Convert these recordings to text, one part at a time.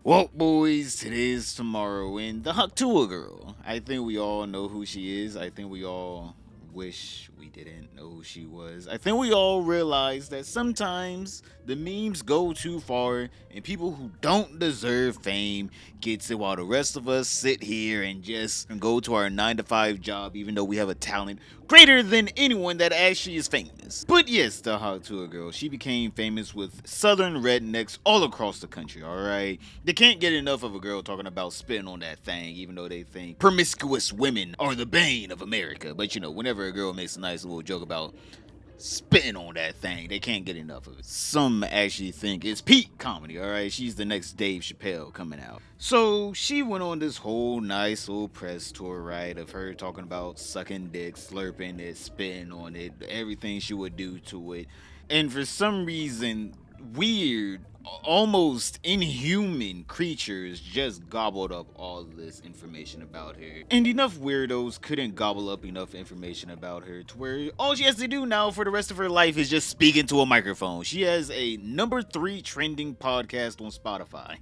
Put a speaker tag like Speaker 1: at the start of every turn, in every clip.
Speaker 1: Well, boys, today is tomorrow, and the Tuah girl. I think we all know who she is. I think we all wish we didn't know who she was. I think we all realize that sometimes the memes go too far, and people who don't deserve fame gets it, while the rest of us sit here and just go to our 9 to 5 job, even though we have a talent greater than anyone that actually is famous. But yes, the Tuah girl, she became famous with southern rednecks all across the country. All right. They can't get enough of a girl talking about spitting on that thing, even though they think promiscuous women are the bane of America. But whenever a girl makes a nice little joke about spitting on that thing, they can't get enough of it. Some actually think it's peak comedy, alright? She's the next Dave Chappelle coming out. So she went on this whole nice little press tour, right, of her talking about sucking dick, slurping it, spitting on it, everything she would do to it. And for some reason, weird, almost inhuman creatures just gobbled up all of this information about her. And enough weirdos couldn't gobble up enough information about her to where all she has to do now for the rest of her life is just speak into a microphone. She has a number 3 trending podcast on Spotify.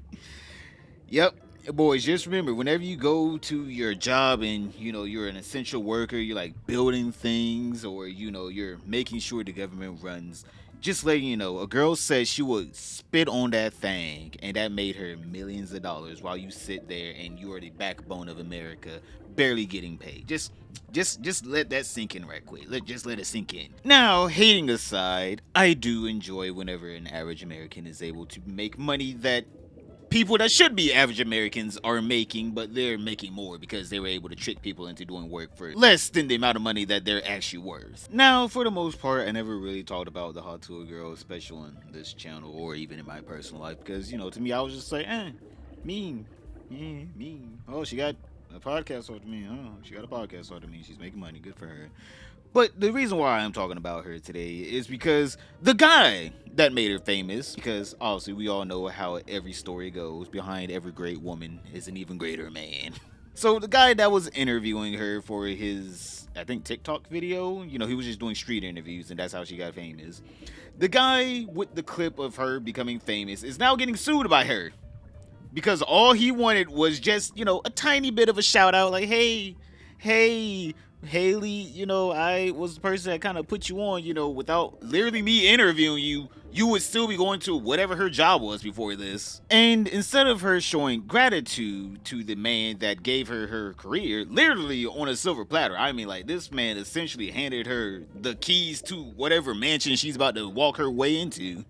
Speaker 1: Yep. Boys, just remember, whenever you go to your job and, you're an essential worker, you're like building things or, you're making sure the government runs, just letting you know, a girl said she would spit on that thing and that made her millions of dollars while you sit there and you are the backbone of America, barely getting paid. Just let that sink in right quick. Just let it sink in. Now, hating aside, I do enjoy whenever an average American is able to make money that people that should be average Americans are making, but they're making more because they were able to trick people into doing work for less than the amount of money that they're actually worth. Now, for the most part, I never really talked about the Hot Tour girl, especially on this channel or even in my personal life, because, to me, I was just like, mean, mean. Oh, she got a podcast off to me. Oh, she got a podcast off to me. She's making money. Good for her. But the reason why I'm talking about her today is because the guy that made her famous, because obviously we all know how every story goes, behind every great woman is an even greater man. So the guy that was interviewing her for his, I think, TikTok video, he was just doing street interviews and that's how she got famous. The guy with the clip of her becoming famous is now getting sued by her. Because all he wanted was just, a tiny bit of a shout out like, hey, Haley, I was the person that kind of put you on, without literally me interviewing you, you would still be going to whatever her job was before this. And instead of her showing gratitude to the man that gave her her career, literally on a silver platter, I mean, like, this man essentially handed her the keys to whatever mansion she's about to walk her way into.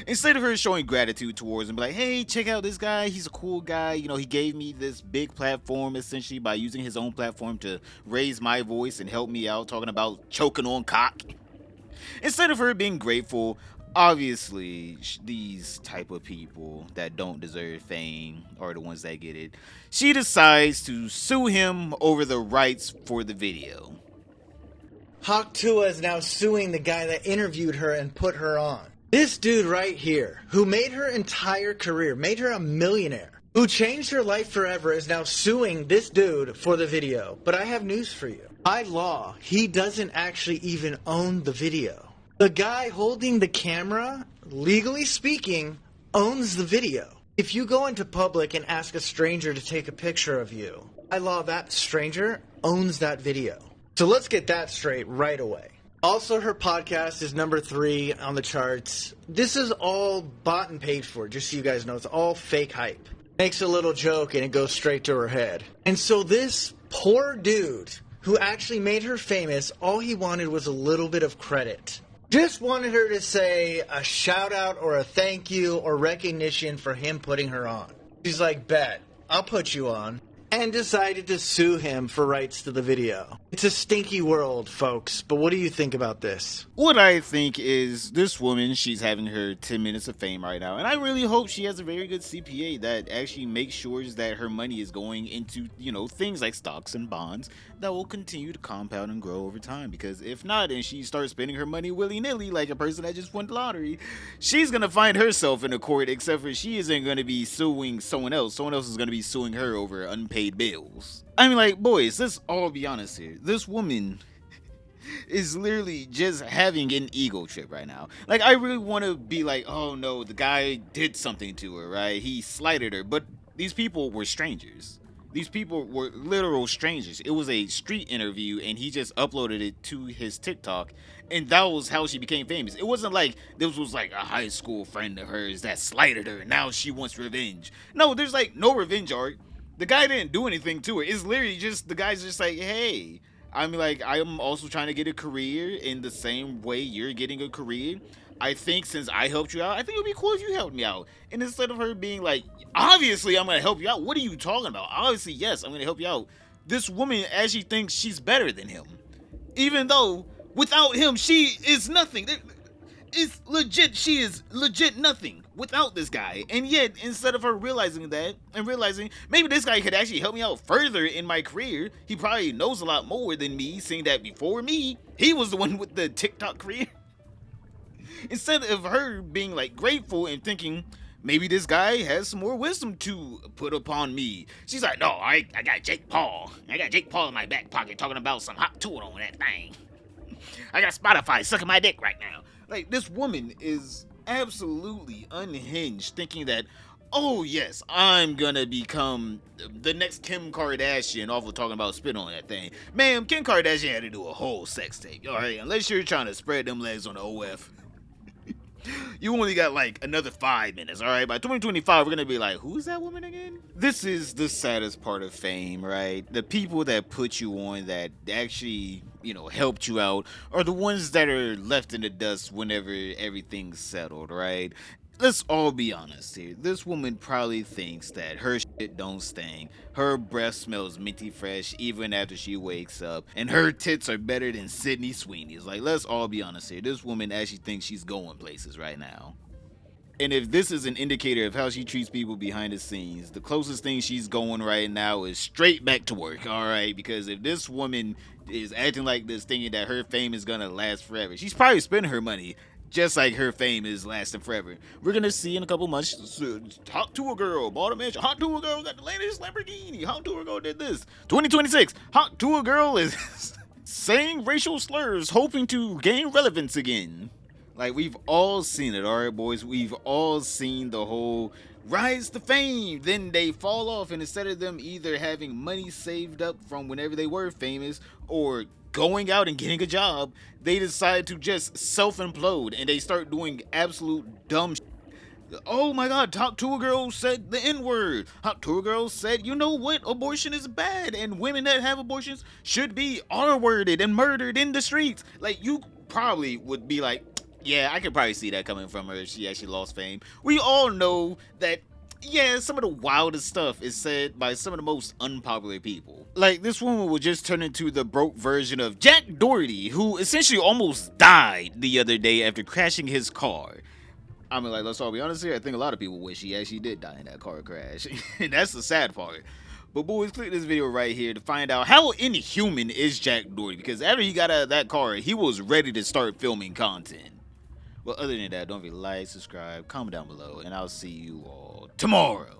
Speaker 1: Instead of her showing gratitude towards him, be like, hey, check out this guy, he's a cool guy, he gave me this big platform essentially by using his own platform to raise my voice and help me out talking about choking on cock. Instead of her being grateful, obviously these type of people that don't deserve fame are the ones that get it. She decides to sue him over the rights for the video.
Speaker 2: Hawk Tuah is now suing the guy that interviewed her and put her on. This dude right here, who made her entire career, made her a millionaire, who changed her life forever, is now suing this dude for the video. But I have news for you. By law, he doesn't actually even own the video. The guy holding the camera, legally speaking, owns the video. If you go into public and ask a stranger to take a picture of you, by law, that stranger owns that video. So let's get that straight right away. Also, her podcast is number 3 on the charts. This is all bought and paid for, just so you guys know. It's all fake hype. Makes a little joke and it goes straight to her head. And so this poor dude who actually made her famous, all he wanted was a little bit of credit. Just wanted her to say a shout out or a thank you or recognition for him putting her on. She's like, bet, I'll put you on. And decided to sue him for rights to the video. It's a stinky world, folks, but what do you think about this?
Speaker 1: What I think is this woman, she's having her 10 minutes of fame right now, and I really hope she has a very good CPA that actually makes sure that her money is going into, things like stocks and bonds that will continue to compound and grow over time, because if not, and she starts spending her money willy-nilly like a person that just won the lottery, she's going to find herself in a court, except for she isn't going to be suing someone else. Someone else is going to be suing her over unpaid bills. I mean, like, boys, let's all be honest here. This woman is literally just having an ego trip right now. Like, I really want to be like, oh no, the guy did something to her, right? He slighted her, but these people were strangers. These people were literal strangers. It was a street interview, and he just uploaded it to his TikTok, and that was how she became famous. It wasn't like this was like a high school friend of hers that slighted her, and now she wants revenge. No, there's like no revenge arc. The guy didn't do anything to her. It's literally just the guy's just like, hey, I'm like, I'm also trying to get a career in the same way you're getting a career. I think since I helped you out, I think it would be cool if you helped me out. And instead of her being like, obviously I'm gonna help you out. What are you talking about? Obviously, yes, I'm gonna help you out. This woman actually thinks she's better than him, even though without him she is nothing. It's legit. She is legit nothing without this guy. And yet, instead of her realizing that and realizing maybe this guy could actually help me out further in my career, he probably knows a lot more than me, seeing that before me, he was the one with the TikTok career. Instead of her being like grateful and thinking, maybe this guy has some more wisdom to put upon me. She's like, no, I got Jake Paul. I got Jake Paul in my back pocket talking about some hot tool on that thing. I got Spotify sucking my dick right now. Like, this woman is absolutely unhinged, thinking that, oh yes, I'm gonna become the next Kim Kardashian off of talking about spit on that thing. Ma'am, Kim Kardashian had to do a whole sex tape, alright? Unless you're trying to spread them legs on the OF. You only got like another 5 minutes, all right? By 2025, we're gonna be like, who's that woman again? This is the saddest part of fame, right? The people that put you on, that actually, helped you out, are the ones that are left in the dust whenever everything's settled, right? Let's all be honest here. This woman probably thinks that her shit don't stink, her breath smells minty fresh even after she wakes up, and her tits are better than Sydney Sweeney's. Like, let's all be honest here. This woman actually thinks she's going places right now. And if this is an indicator of how she treats people behind the scenes, the closest thing she's going right now is straight back to work, alright? Because if this woman is acting like this, thinking that her fame is gonna last forever, she's probably spending her money just like her fame is lasting forever. We're gonna see in a couple months. Hot Tuah girl bought a mansion. Hot Tuah girl got the latest Lamborghini. Hot Tuah girl did this. 2026. Hot Tuah girl is saying racial slurs, hoping to gain relevance again. Like, we've all seen it, alright, boys. We've all seen the whole rise to fame, then they fall off, and instead of them either having money saved up from whenever they were famous or going out and getting a job, they decide to just self-implode and they start doing absolute dumb shit. Oh my god, Hot Tour Girl said the N-word. Hot Tour Girl said, you know what, abortion is bad and women that have abortions should be R-worded and murdered in the streets. Like, you probably would be like, yeah, I could probably see that coming from her if she actually lost fame. We all know that, yeah, some of the wildest stuff is said by some of the most unpopular people. Like, this woman will just turn into the broke version of Jack Doherty, who essentially almost died the other day after crashing his car. I mean, like, let's all be honest here, I think a lot of people wish he actually did die in that car crash. And that's the sad part. But boys, click this video right here to find out how inhuman is Jack Doherty, because after he got out of that car, he was ready to start filming content. Well, other than that, don't forget to like, subscribe, comment down below, and I'll see you all tomorrow.